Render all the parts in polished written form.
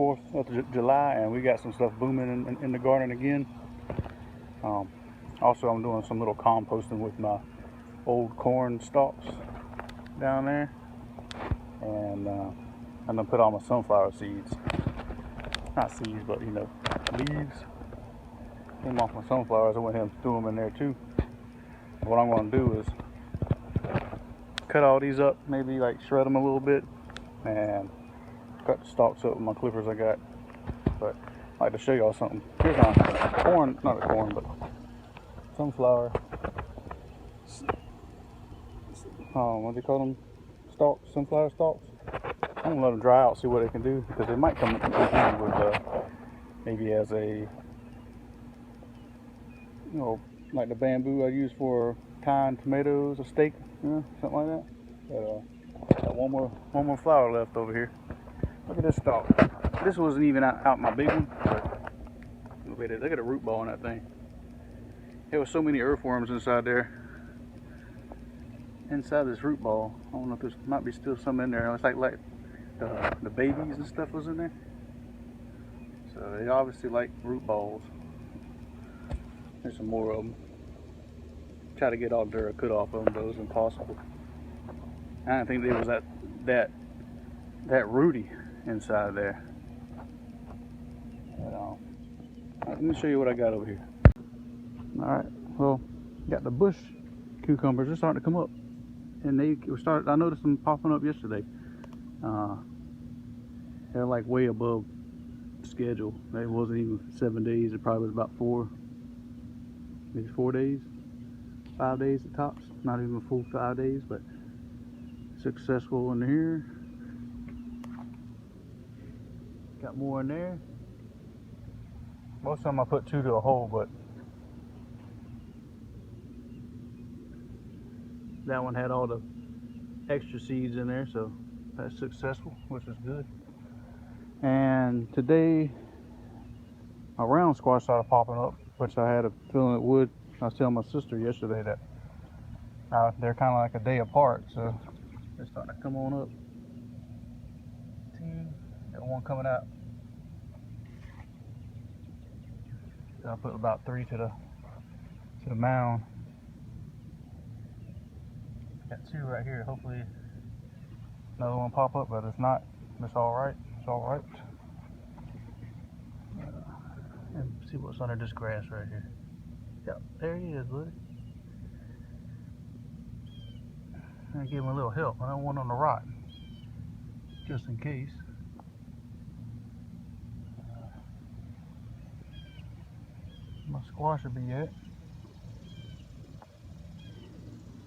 4th of July, and we got some stuff booming in the garden again. Also, I'm doing some little composting with my old corn stalks down there, and I'm gonna put all my sunflower seeds, not seeds, but you know, leaves. Came off my sunflowers. I went ahead and threw them in there too. What I'm gonna do is cut all these up, maybe like shred them a little bit, and cut the stalks up with my clippers I got. But I'd like to show y'all something. Here's my corn, not the corn, but sunflower. What do you call them? Stalks, sunflower stalks. I'm gonna let them dry out, see what they can do, because they might come in with maybe as a, you know, like the bamboo I use for tying tomatoes or steak, you know, something like that. But got one more flower left over here. Look at this stalk. This wasn't even out my big one, but look at it. Look at the root ball in that thing. There was so many earthworms inside there. Inside this root ball, I don't know if there might be still some in there. It's like the babies and stuff was in there. So they obviously like root balls. There's some more of them. Try to get all the dirt I could off of them, but it was impossible. I didn't think there was that rooty inside there. But, let me show you what I got over here. All right, well, got the bush cucumbers. They're starting to come up, and they started. I noticed them popping up yesterday. They're like way above schedule. It wasn't even 7 days. It probably was about 4, maybe 4 days, 5 days at tops. Not even a full 5 days, but successful in here. Got more in there. Most of them I put 2 to a hole, but that one had all the extra seeds in there, so that's successful, which is good. And today, my round squash started popping up, which I had a feeling it would. I was telling my sister yesterday that they're kind of like a day apart, so they're starting to come on up. 2, got one coming out. So I put about 3 to the mound. Got 2 right here. Hopefully another one pop up, but if not, it's all right. It's all right. And see what's under this grass right here. Yep, there he is, buddy. I give him a little help. I don't want him to rot, just in case. My squash will be it.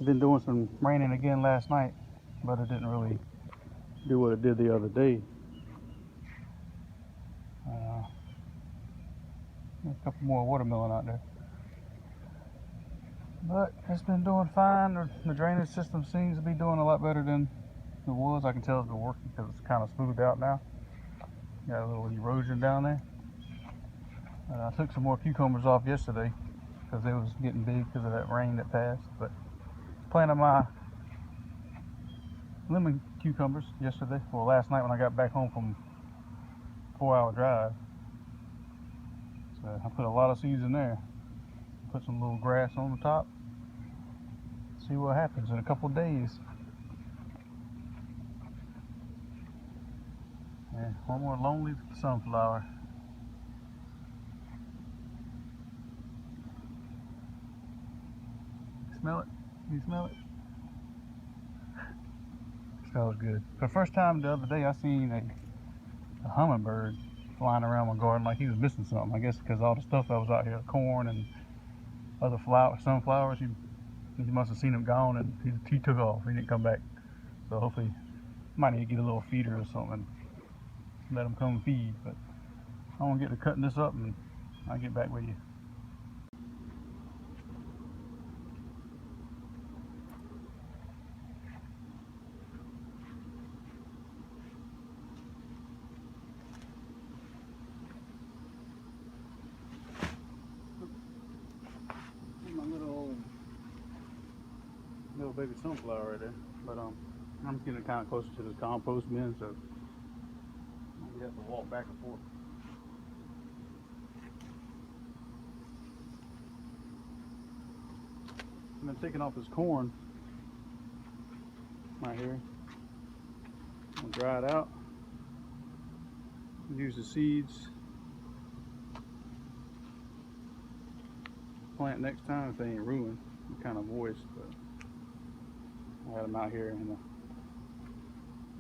I've been doing some raining again last night, but it didn't really do what it did the other day. A couple more watermelon out there. But it's been doing fine. The drainage system seems to be doing a lot better than it was. I can tell it's been working because it's kind of smoothed out now. Got a little erosion down there. I took some more cucumbers off yesterday because they was getting big because of that rain that passed. But planted my lemon cucumbers yesterday. Well, last night when I got back home from a 4-hour drive. So I put a lot of seeds in there. Put some little grass on the top. See what happens in a couple of days. And one more lonely sunflower. Smell it? You smell it? Smells good. For the first time the other day, I seen a hummingbird flying around my garden like he was missing something. I guess because all the stuff that was out here, corn and other sunflowers, he must have seen them gone and he took off. He didn't come back. So hopefully, might need to get a little feeder or something. Let him come feed. But I want to get to cutting this up and I'll get back with you. Little baby sunflower right there, but I'm getting kind of closer to the compost bin, so have to walk back and forth. And then taking off his corn right here. I'll dry it out. Use the seeds. Plant next time if they ain't ruined. They're kind of moist, but I had them out here and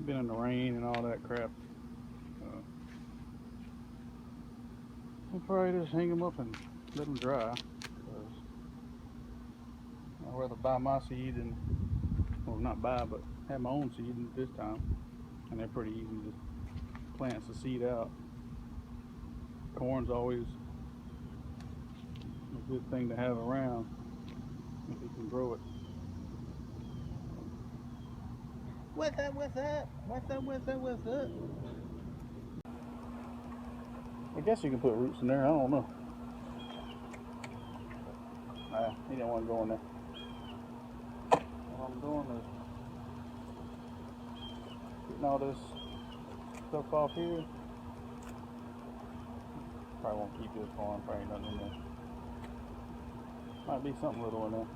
been in the rain and all that crap. I'll probably just hang them up and let them dry. Because I'd rather buy my seed and, well, not buy, but have my own seed this time. And they're pretty easy to plant the seed out. Corn's always a good thing to have around if you can grow it. What's up, what's up? What's up, what's up, what's up? I guess you can put roots in there, I don't know. Nah, he didn't want to go in there. What I'm doing is getting all this stuff off here. Probably won't keep this corn, probably ain't nothing in there. Might be something little in there.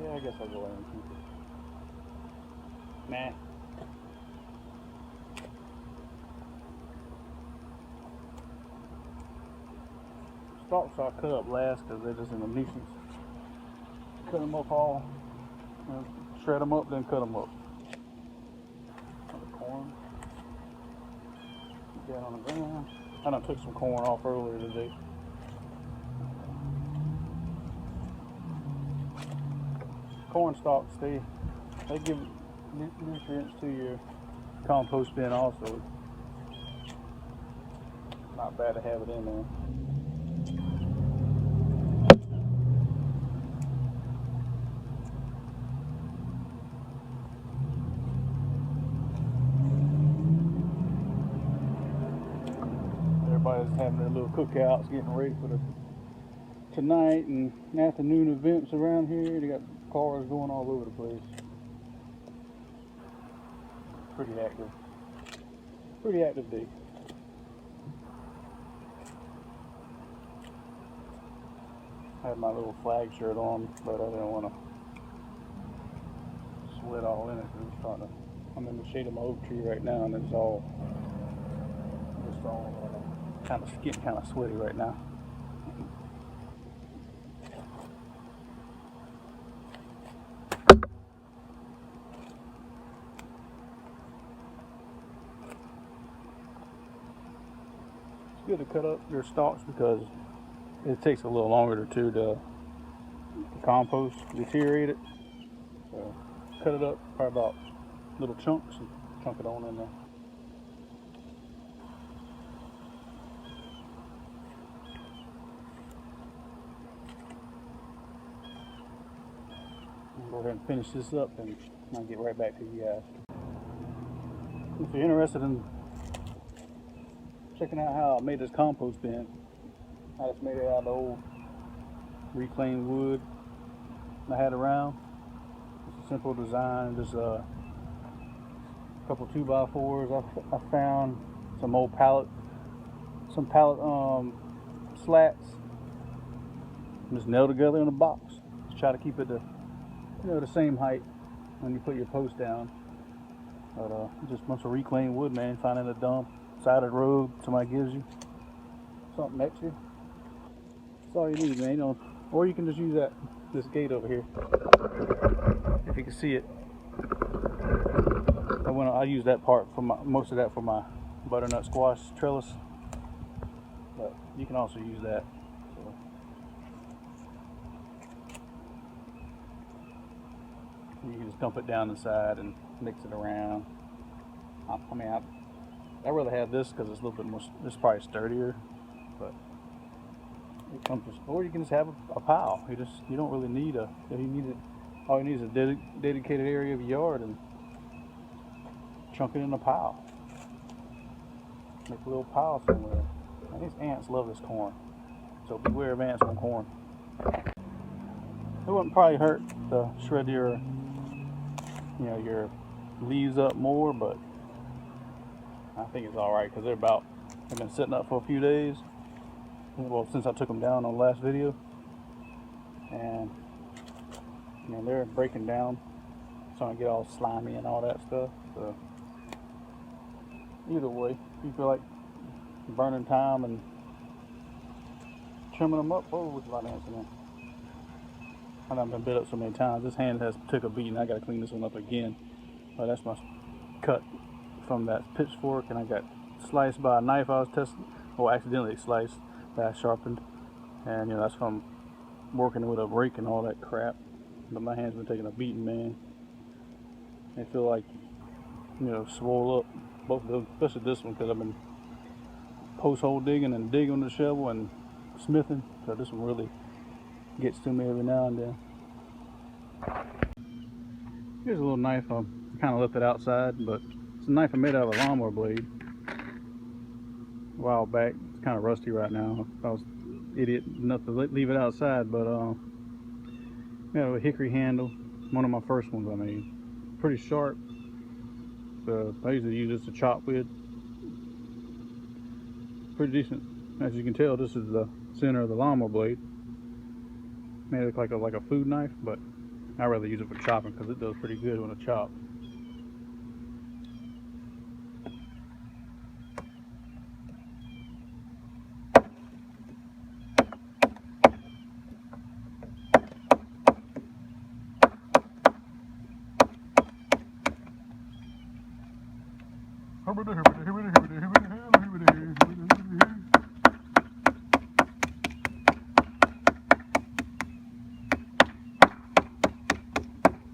Yeah, I guess I'll go ahead and keep it. Nah. Stalks I cut up last because they're just in a nuisance. Cut them up all, shred them up, then cut them up. The corn. Get that on the ground. I done took some corn off earlier today. Corn stalks, they give nutrients to your compost bin also. Not bad to have it in there. Everybody's having their little cookouts, getting ready for the tonight and afternoon events around here. They got cars going all over the place. Pretty active. Pretty active day. I had my little flag shirt on, but I didn't want to sweat all in it. It's starting to, I'm in the shade of my oak tree right now, and it's all just all getting kind of sweaty right now. It's good to cut up your stalks because it takes a little longer to compost, deteriorate it. So cut it up probably about little chunks and chunk it on in there. Go ahead and finish this up and I'll get right back to you guys. If you're interested in checking out how I made this compost bin, I just made it out of old reclaimed wood I had around. It's a simple design, just a couple 2x4s. I found some old pallet slats, just nailed together in a box. Just try to keep it the same height when you put your post down. But just a bunch of reclaimed wood, man. Finding a dump, side of the road, somebody gives you something extra. That's all you need, man. Or you can just use this gate over here, if you can see it. I use that part for most of that for my butternut squash trellis, but you can also use that. So. You can just dump it down the side and mix it around. I'd rather have this because it's a little bit more. It's probably sturdier, but it comes. Or you can just have a pile. You don't really need all you need is a dedicated area of your yard and chunk it in a pile. Make a little pile somewhere. And these ants love this corn, so beware of ants on corn. It wouldn't probably hurt to shred your you know, your leaves up more, but I think it's all right because they've been sitting up for a few days. Well, since I took them down on the last video, and you know, they're breaking down, starting to get all slimy and all that stuff. So either way, if you feel like burning time and trimming them up, oh, with a lot of ants in there. I've been bit up so many times. This hand has took a beating. I got to clean this one up again. But that's my cut from that pitchfork, and I got sliced by a knife I was testing, or accidentally sliced that I sharpened, and you know, that's from working with a rake and all that crap. But my hand's been taking a beating, man. They feel like, you know, swole up, both of them, especially this one, because I've been post hole digging and digging with the shovel and smithing, so this one really gets to me every now and then. Here's a little knife. I kind of left it outside, but it's a knife I made out of a lawnmower blade a while back. It's kind of rusty right now. I was idiot enough to leave it outside, but yeah, a hickory handle, one of my first ones I made. Pretty sharp. So I usually use this to chop with. Pretty decent. As you can tell, this is the center of the lawnmower blade. Made it look like a food knife, but I rather use it for chopping because it does pretty good when I chop.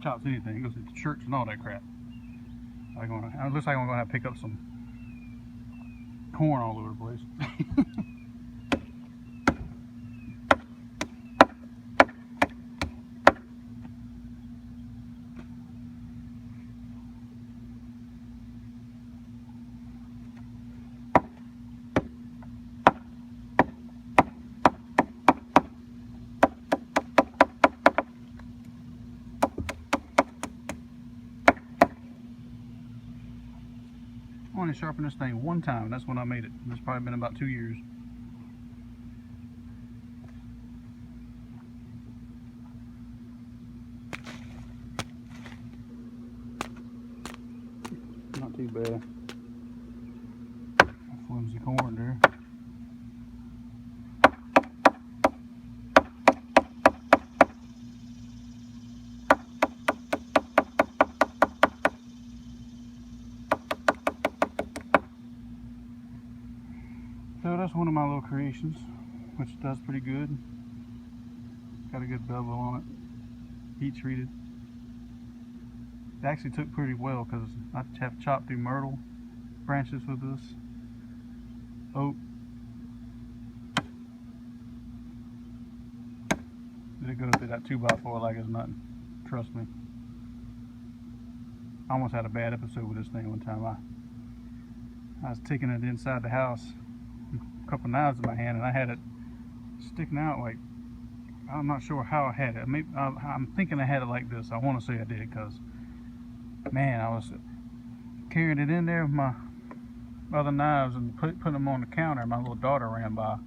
Chops anything, it goes to church and all that crap. It looks like I'm gonna have to pick up some corn all over the place. I only sharpened this thing one time, that's when I made it. It's probably been about 2 years. Not too bad. Flimsy corn there. So that's one of my little creations, which does pretty good. Got a good bevel on it. Heat treated. It actually took pretty well because I have chopped through myrtle branches with this oak. It goes through that 2x4 like it's nothing. Trust me. I almost had a bad episode with this thing one time. I was taking it inside the house, a couple knives in my hand, and I had it sticking out like, I'm not sure how I had it. Maybe, I'm thinking I had it like this. I want to say I did because, man, I was carrying it in there with my other knives and putting them on the counter, and my little daughter ran by.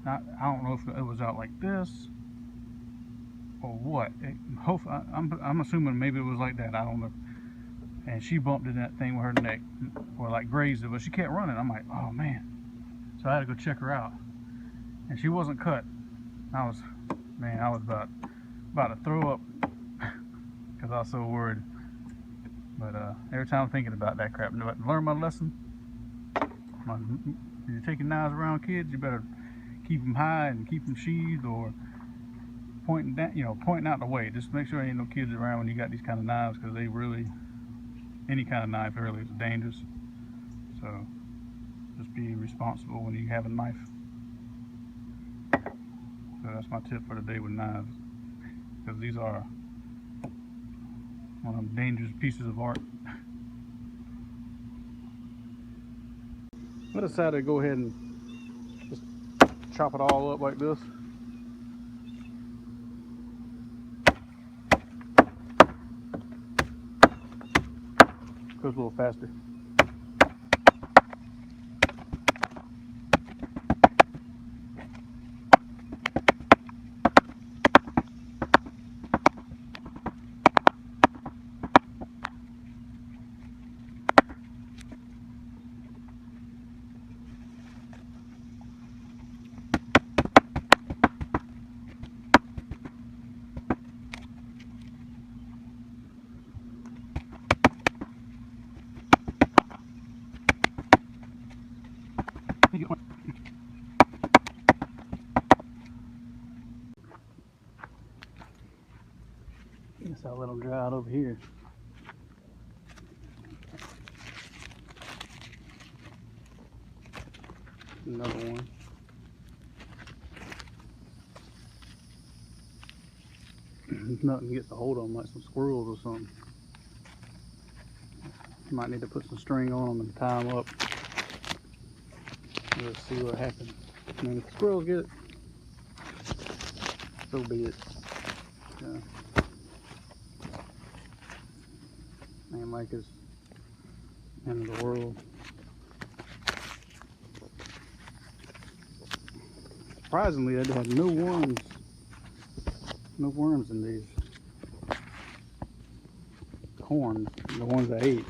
I don't know if it was out like this or what. Hopefully, I'm assuming maybe it was like that. I don't know. And she bumped into that thing with her neck, or like grazed it, but she kept running. I'm like, oh man. So I had to go check her out, and she wasn't cut. I was about to throw up because I was so worried. But every time I'm thinking about that crap, learn my lesson. When you're taking knives around kids, you better keep them high and keep them sheathed, or pointing down, pointing out the way. Just make sure there ain't no kids around when you got these kind of knives, because they really, any kind of knife really is dangerous. So just be responsible when you have a knife. So that's my tip for the day with knives, because these are one of them dangerous pieces of art. I decided to go ahead and just chop it all up like this. Goes a little faster. Guess I'll let them dry out over here. Another one. Nothing gets a hold of them, like some squirrels or something. Might need to put some string on them and tie them up. Let's see what happens. I mean, if the squirrels get it, so be it. Ain't like it's end of the world. Surprisingly, I have no worms. No worms in these corns, the ones I ate.